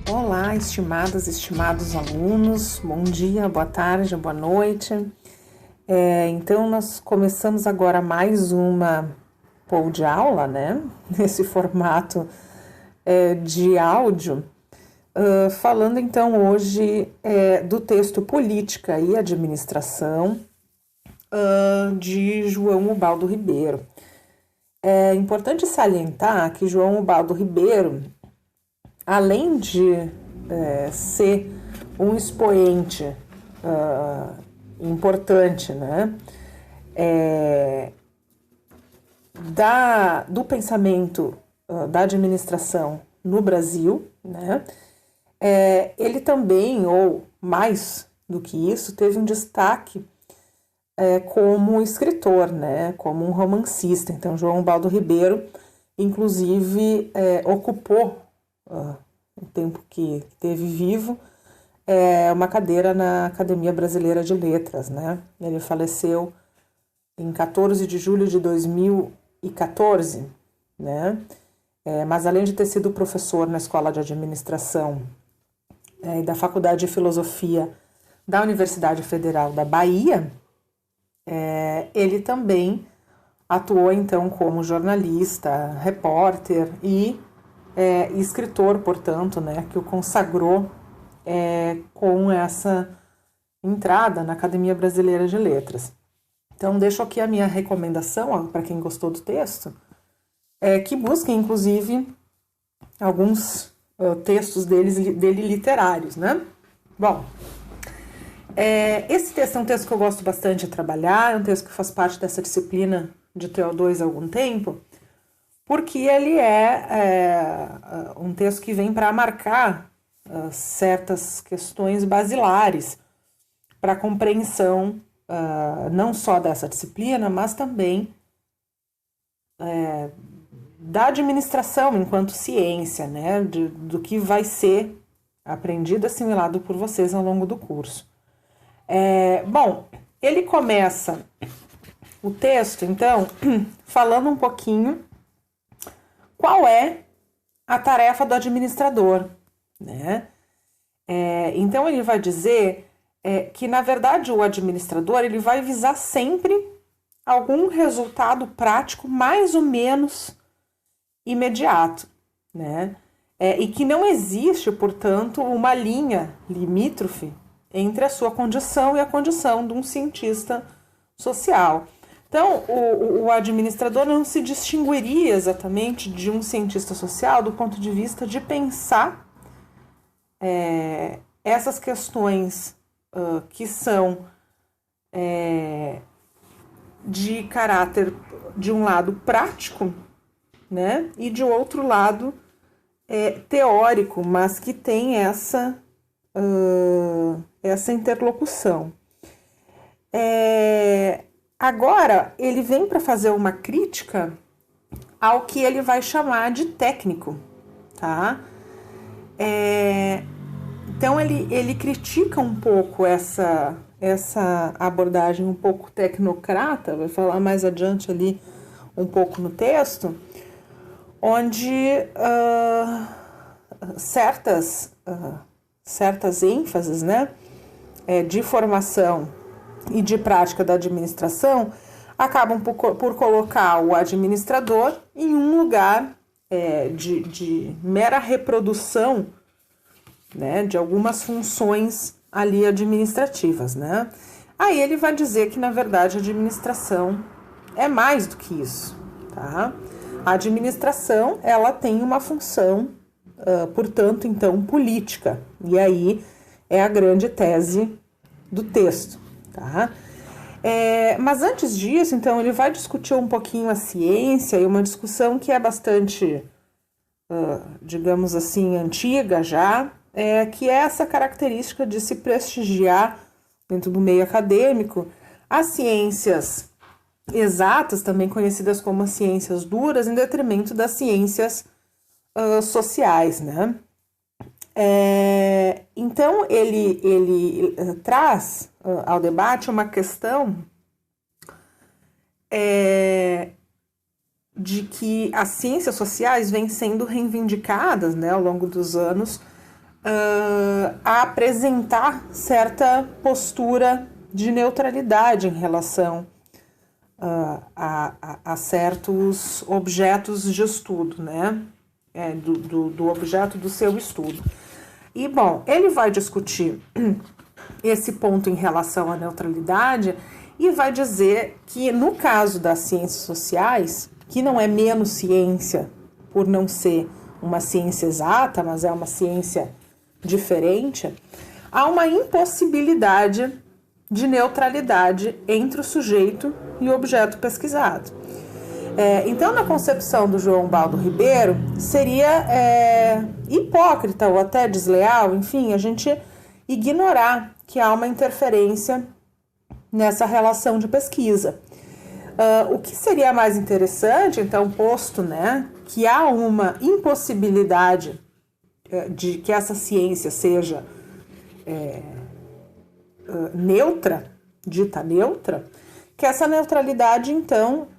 Olá, estimadas, estimados alunos, bom dia, boa tarde, boa noite. Então, nós começamos agora mais uma aula, né? Nesse formato de áudio, falando então hoje do texto Política e Administração de João Ubaldo Ribeiro. É importante salientar que João Ubaldo Ribeiro, além de ser um expoente importante, né, do pensamento da administração no Brasil, né, ele também, ou mais do que isso, teve um destaque como escritor, né, como um romancista. Então, João Ubaldo Ribeiro, inclusive, ocupou o tempo que esteve vivo, uma cadeira na Academia Brasileira de Letras, né? Ele faleceu em 14 de julho de 2014, né? Mas além de ter sido professor na Escola de Administração e da Faculdade de Filosofia da Universidade Federal da Bahia, ele também atuou então como jornalista, repórter e escritor, portanto, né, que o consagrou com essa entrada na Academia Brasileira de Letras. Então, deixo aqui a minha recomendação para quem gostou do texto, que busquem, inclusive, alguns textos dele literários, né? Bom, esse texto é um texto que eu gosto bastante de trabalhar, é um texto que faz parte dessa disciplina de TO2 há algum tempo, porque ele é um texto que vem para marcar certas questões basilares para a compreensão não só dessa disciplina, mas também da administração enquanto ciência, né, do que vai ser aprendido e assimilado por vocês ao longo do curso. Bom, ele começa o texto, então, falando um pouquinho qual é a tarefa do administrador, né? Então, ele vai dizer que, na verdade, o administrador ele vai visar sempre algum resultado prático mais ou menos imediato, né? E que não existe, portanto, uma linha limítrofe entre a sua condição e a condição de um cientista social. Então, o administrador não se distinguiria exatamente de um cientista social do ponto de vista de pensar essas questões que são de caráter, de um lado, prático, né, e de outro lado, teórico, mas que tem essa interlocução. Agora, ele vem para fazer uma crítica ao que ele vai chamar de técnico, tá? Então, ele critica um pouco essa abordagem um pouco tecnocrata, vai falar mais adiante ali um pouco no texto, onde certas ênfases, né, de formação e de prática da administração acabam por colocar o administrador em um lugar de mera reprodução, né, de algumas funções ali administrativas, né? Aí ele vai dizer que, na verdade, a administração é mais do que isso, tá? A administração, ela tem uma função, portanto, então, política. E aí é a grande tese do texto. Tá? Mas antes disso, então, ele vai discutir um pouquinho a ciência e uma discussão que é bastante, digamos assim, antiga já, que é essa característica de se prestigiar dentro do meio acadêmico as ciências exatas, também conhecidas como as ciências duras, em detrimento das ciências sociais, né? Então, ele traz ao debate uma questão de que as ciências sociais vêm sendo reivindicadas, né, ao longo dos anos a apresentar certa postura de neutralidade em relação a certos objetos de estudo, né? Do objeto do seu estudo. E, bom, ele vai discutir esse ponto em relação à neutralidade e vai dizer que, no caso das ciências sociais, que não é menos ciência por não ser uma ciência exata, mas é uma ciência diferente, há uma impossibilidade de neutralidade entre o sujeito e o objeto pesquisado. Então, na concepção do João Baldo Ribeiro, seria hipócrita ou até desleal, enfim, a gente ignorar que há uma interferência nessa relação de pesquisa. O que seria mais interessante, então, posto, né, que há uma impossibilidade de que essa ciência seja neutra, dita neutra, que essa neutralidade, então,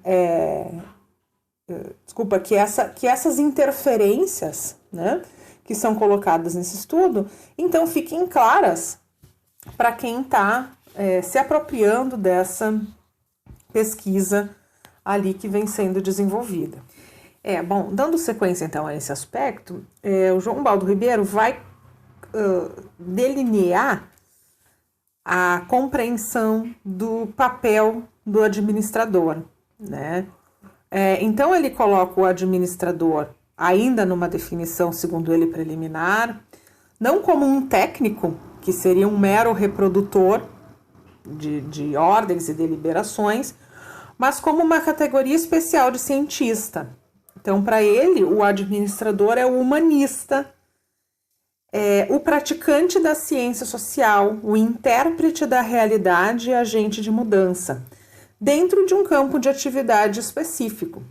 que essas interferências, né, que são colocadas nesse estudo, então fiquem claras para quem está se apropriando dessa pesquisa ali que vem sendo desenvolvida. Bom, dando sequência então a esse aspecto, o João Baldo Ribeiro vai delinear a compreensão do papel do administrador, né? Então ele coloca o administrador ainda numa definição, segundo ele, preliminar, não como um técnico, que seria um mero reprodutor de ordens e deliberações, mas como uma categoria especial de cientista. Então, para ele, o administrador é o humanista, o praticante da ciência social, o intérprete da realidade e agente de mudança, dentro de um campo de atividade específico,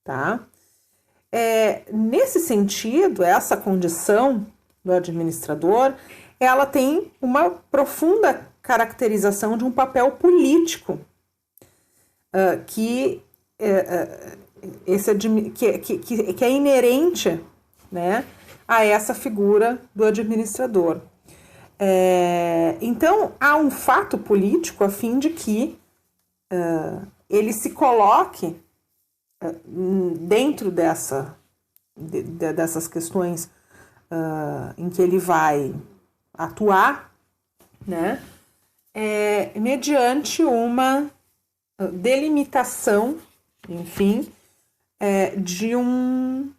tá? Nesse sentido, essa condição do administrador, ela tem uma profunda caracterização de um papel político que é inerente, né, a essa figura do administrador. Então, há um fato político a fim de que ele se coloque dentro dessas questões em que ele vai atuar, né, mediante uma delimitação, enfim, de um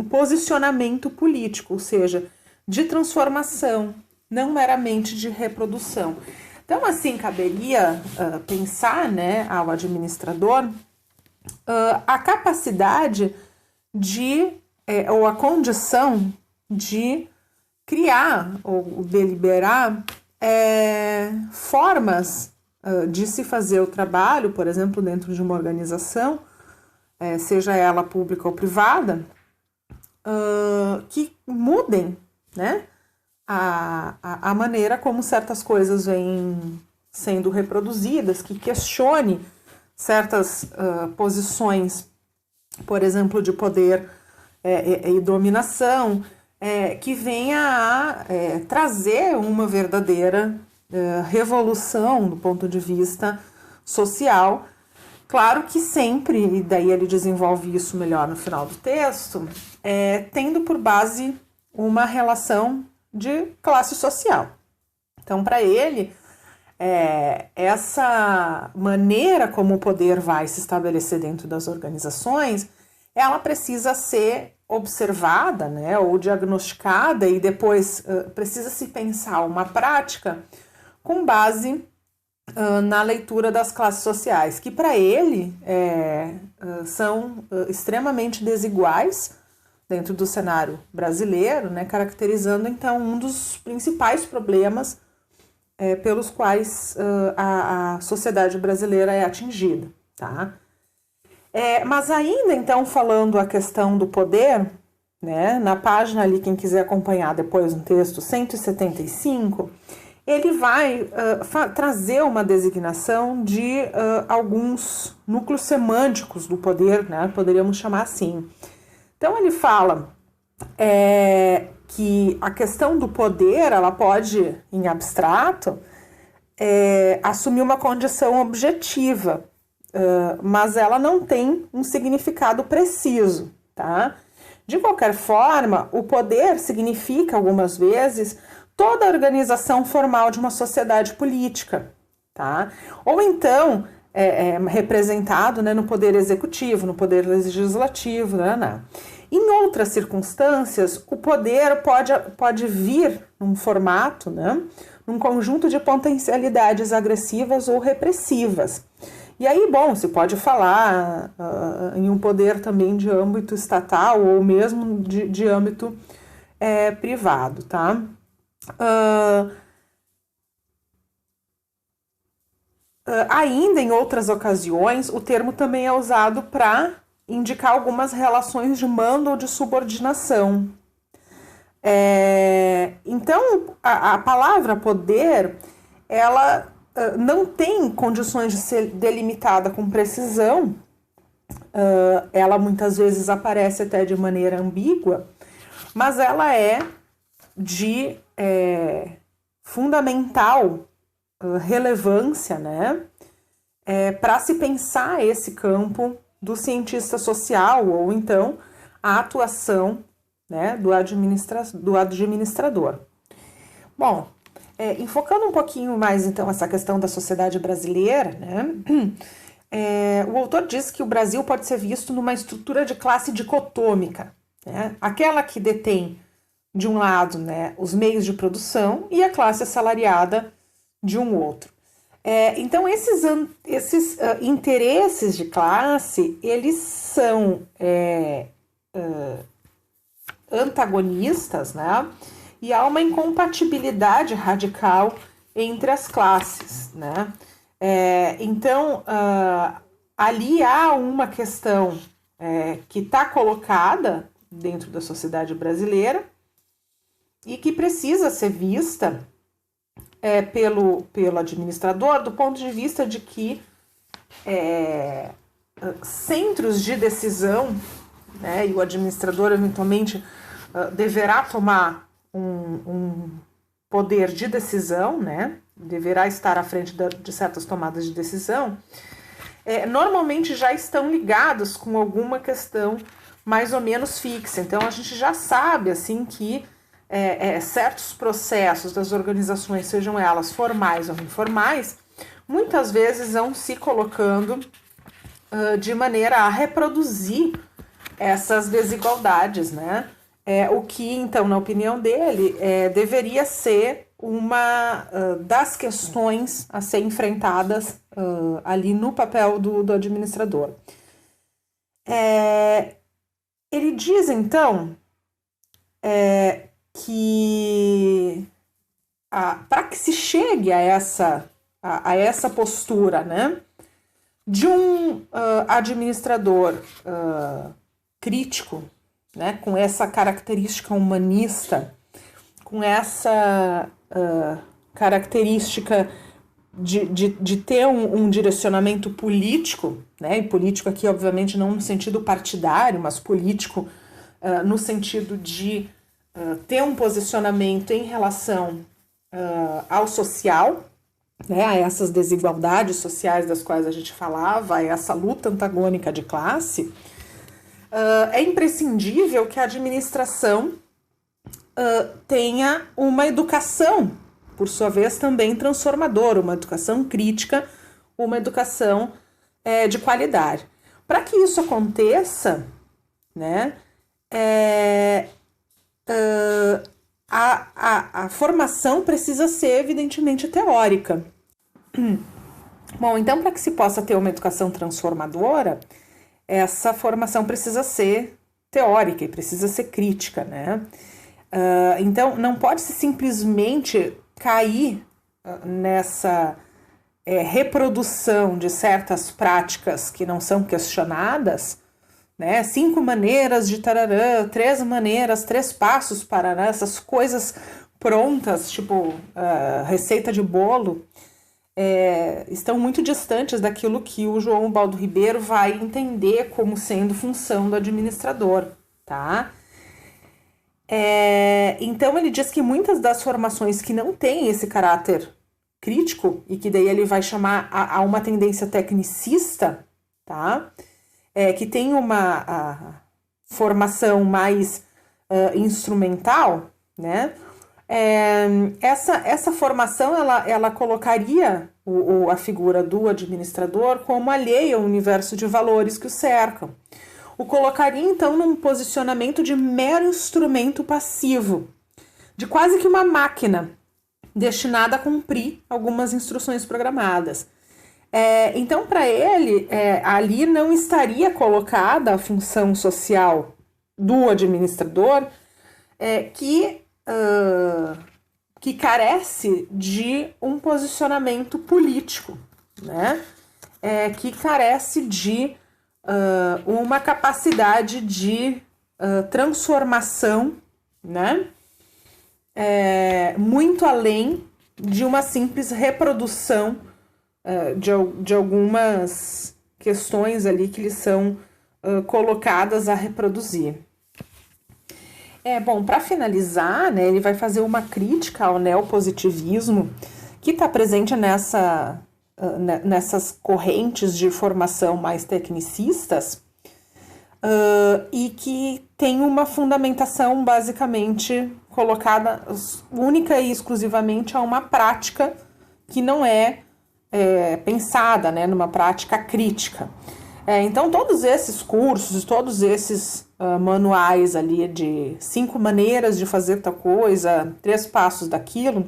posicionamento político, ou seja, de transformação, não meramente de reprodução. Então, assim, caberia pensar, né, ao administrador a capacidade ou a condição de criar ou deliberar formas de se fazer o trabalho, por exemplo, dentro de uma organização, seja ela pública ou privada, que mudem, né, a maneira como certas coisas vêm sendo reproduzidas, que questione certas posições, por exemplo, de poder e dominação, que venha a trazer uma verdadeira revolução do ponto de vista social. Claro que sempre, e daí ele desenvolve isso melhor no final do texto, tendo por base uma relação de classe social. Então, para ele, essa maneira como o poder vai se estabelecer dentro das organizações, ela precisa ser observada, né, ou diagnosticada, e depois precisa se pensar uma prática com base na leitura das classes sociais, que para ele são extremamente desiguais dentro do cenário brasileiro, né, caracterizando então um dos principais problemas pelos quais a sociedade brasileira é atingida, tá? Mas ainda então falando a questão do poder, né, na página ali, quem quiser acompanhar depois no texto 175, ele vai trazer uma designação de alguns núcleos semânticos do poder, né, poderíamos chamar assim. Então ele fala que a questão do poder, ela pode, em abstrato, assumir uma condição objetiva, mas ela não tem um significado preciso, tá? De qualquer forma, o poder significa, algumas vezes, toda a organização formal de uma sociedade política, tá? Ou então, representado, né, no poder executivo, no poder legislativo, né? Em outras circunstâncias, o poder pode vir num formato, né, num conjunto de potencialidades agressivas ou repressivas. E aí, bom, se pode falar em um poder também de âmbito estatal ou mesmo de âmbito privado, tá? Ainda em outras ocasiões, o termo também é usado para indicar algumas relações de mando ou de subordinação. Então, a palavra poder, ela não tem condições de ser delimitada com precisão, ela muitas vezes aparece até de maneira ambígua, mas ela é de fundamental relevância, né, para se pensar esse campo do cientista social ou então a atuação, né, do administrador. Bom, enfocando um pouquinho mais, então, essa questão da sociedade brasileira, né, o autor diz que o Brasil pode ser visto numa estrutura de classe dicotômica, né, aquela que detém, de um lado, né, os meios de produção e a classe assalariada de um outro. Então, esses interesses de classe, eles são antagonistas, né? E há uma incompatibilidade radical entre as classes, né? Então, ali há uma questão que está colocada dentro da sociedade brasileira e que precisa ser vista pelo administrador do ponto de vista de que centros de decisão, né, e o administrador eventualmente deverá tomar um poder de decisão, né, deverá estar à frente de certas tomadas de decisão, normalmente já estão ligados com alguma questão mais ou menos fixa. Então a gente já sabe assim que certos processos das organizações, sejam elas formais ou informais, muitas vezes vão se colocando de maneira a reproduzir essas desigualdades, né? O que, então, na opinião dele, deveria ser uma das questões a ser enfrentadas ali no papel do administrador. Ele diz, então, que para que se chegue a essa postura, né, de um administrador crítico, né, com essa característica humanista, com essa característica de ter um direcionamento político, né, e político aqui obviamente não no sentido partidário, mas político no sentido de ter um posicionamento em relação ao social, né, a essas desigualdades sociais das quais a gente falava, a essa luta antagônica de classe, é imprescindível que a administração tenha uma educação, por sua vez, também transformadora, uma educação crítica, uma educação de qualidade. Para que isso aconteça, né, a formação precisa ser, evidentemente, teórica. Bom, então, para que se possa ter uma educação transformadora, essa formação precisa ser teórica e precisa ser crítica, né? Então, não pode-se simplesmente cair nessa reprodução de certas práticas que não são questionadas, né? 5 maneiras de tararã, 3 maneiras, 3 passos para, né? Essas coisas prontas, tipo receita de bolo, estão muito distantes daquilo que o João Ubaldo Ribeiro vai entender como sendo função do administrador, tá? Então ele diz que muitas das formações que não têm esse caráter crítico, e que daí ele vai chamar a uma tendência tecnicista, tá? Que tem uma formação mais instrumental, né? Essa formação ela colocaria a figura do administrador como alheia ao universo de valores que o cercam. O colocaria, então, num posicionamento de mero instrumento passivo, de quase que uma máquina destinada a cumprir algumas instruções programadas. Então, para ele, ali não estaria colocada a função social do administrador, que carece de um posicionamento político, né? Que carece de uma capacidade de transformação, né? Muito além de uma simples reprodução de algumas questões ali que lhes são colocadas a reproduzir. Bom, para finalizar, né, ele vai fazer uma crítica ao neopositivismo que está presente nessas correntes de formação mais tecnicistas e que tem uma fundamentação basicamente colocada única e exclusivamente a uma prática que não é pensada, né, numa prática crítica. Então, todos esses cursos, todos esses manuais ali de 5 maneiras de fazer tal coisa, 3 passos daquilo,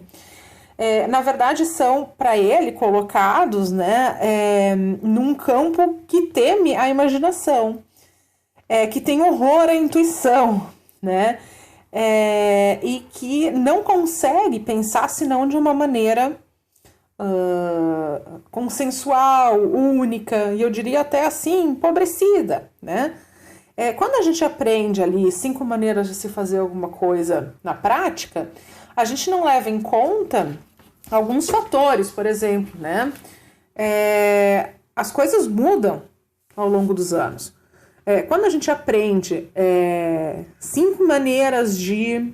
na verdade são, para ele, colocados, né, num campo que teme a imaginação, que tem horror à intuição, né, e que não consegue pensar senão de uma maneira consensual, única, e eu diria até assim, empobrecida, né? Quando a gente aprende ali 5 maneiras de se fazer alguma coisa na prática, a gente não leva em conta alguns fatores, por exemplo, né? As coisas mudam ao longo dos anos. Quando a gente aprende 5 maneiras de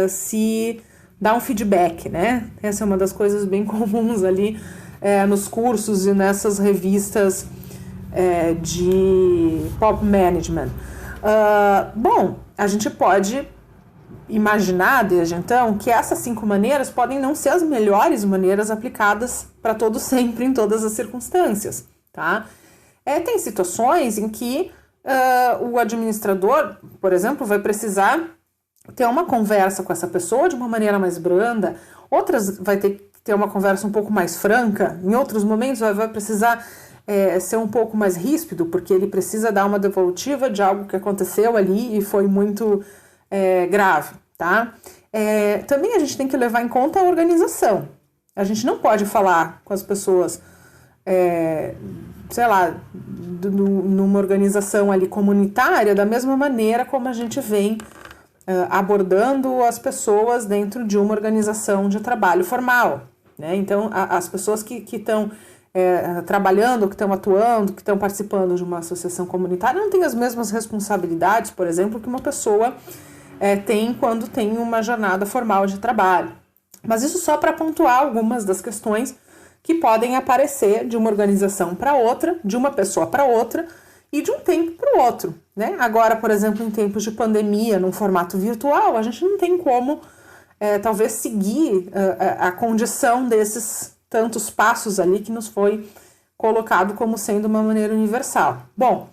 se dar um feedback, né? Essa é uma das coisas bem comuns ali nos cursos e nessas revistas de pop management. Bom, a gente pode imaginar desde então que essas 5 maneiras podem não ser as melhores maneiras aplicadas para todo sempre, em todas as circunstâncias, tá? Tem situações em que o administrador, por exemplo, vai precisar ter uma conversa com essa pessoa de uma maneira mais branda, outras vai ter que ter uma conversa um pouco mais franca, em outros momentos vai precisar ser um pouco mais ríspido, porque ele precisa dar uma devolutiva de algo que aconteceu ali e foi muito grave, tá? Também a gente tem que levar em conta a organização. A gente não pode falar com as pessoas, sei lá, numa organização ali comunitária da mesma maneira como a gente vem abordando as pessoas dentro de uma organização de trabalho formal, né? Então, as pessoas que estão trabalhando, que estão atuando, que estão participando de uma associação comunitária não têm as mesmas responsabilidades, por exemplo, que uma pessoa tem quando tem uma jornada formal de trabalho. Mas isso só para pontuar algumas das questões que podem aparecer de uma organização para outra, de uma pessoa para outra, e de um tempo para o outro, né? Agora, por exemplo, em tempos de pandemia, num formato virtual, a gente não tem como, talvez, seguir a condição desses tantos passos ali que nos foi colocado como sendo uma maneira universal. Bom,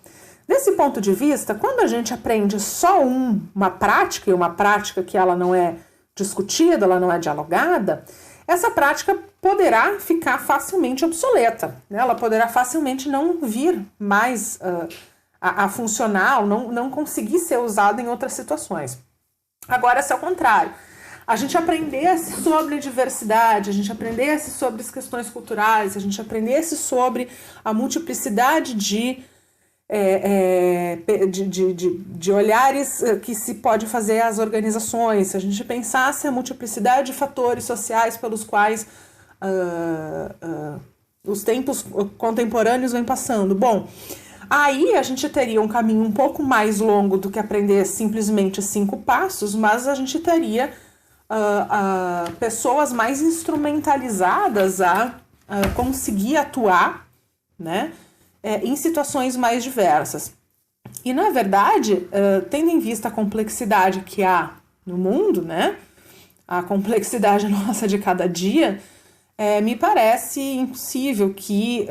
desse ponto de vista, quando a gente aprende só uma prática, e uma prática que ela não é discutida, ela não é dialogada, essa prática poderá ficar facilmente obsoleta, né? Ela poderá facilmente não vir mais a funcionar, não conseguir ser usada em outras situações. Agora, se ao contrário, a gente aprendesse sobre diversidade, a gente aprendesse sobre as questões culturais, a gente aprendesse sobre a multiplicidade de olhares que se pode fazer às organizações, se a gente pensasse a multiplicidade de fatores sociais pelos quais os tempos contemporâneos vêm passando. Bom, Aí a gente teria um caminho um pouco mais longo do que aprender simplesmente 5 passos, mas a gente teria pessoas mais instrumentalizadas a conseguir atuar, né, em situações mais diversas. E, na verdade, tendo em vista a complexidade que há no mundo, né, a complexidade nossa de cada dia, me parece impossível que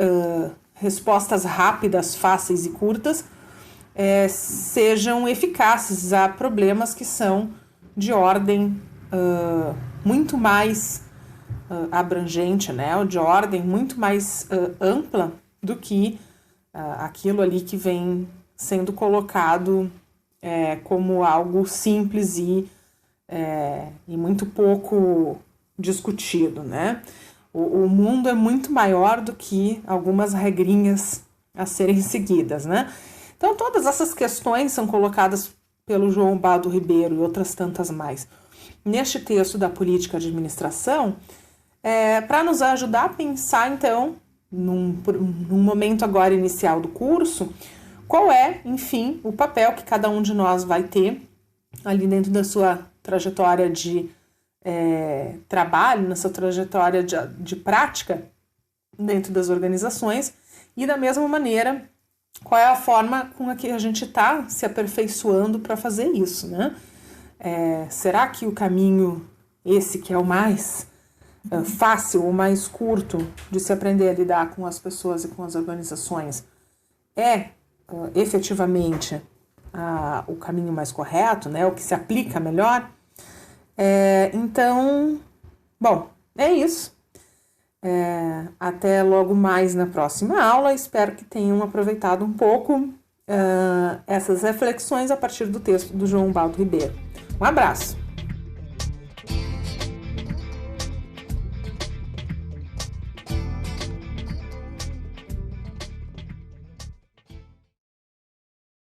respostas rápidas, fáceis e curtas sejam eficazes a problemas que são de ordem muito mais abrangente, né, ou de ordem muito mais ampla do que aquilo ali que vem sendo colocado como algo simples e muito pouco discutido, né? O mundo é muito maior do que algumas regrinhas a serem seguidas, né? Então, todas essas questões são colocadas pelo João Baldo Ribeiro e outras tantas mais neste texto da política de administração, para nos ajudar a pensar, então, num momento agora inicial do curso, qual é, enfim, o papel que cada um de nós vai ter ali dentro da sua trajetória de trabalho, na sua trajetória de prática dentro das organizações, e da mesma maneira, qual é a forma com a que a gente está se aperfeiçoando para fazer isso, né? Será que o caminho, esse que é o mais fácil, o mais curto de se aprender a lidar com as pessoas e com as organizações, efetivamente o caminho mais correto, né? O que se aplica melhor? Então, bom, é isso. Até logo mais na próxima aula. Espero que tenham aproveitado um pouco essas reflexões a partir do texto do João Baldo Ribeiro. Um abraço!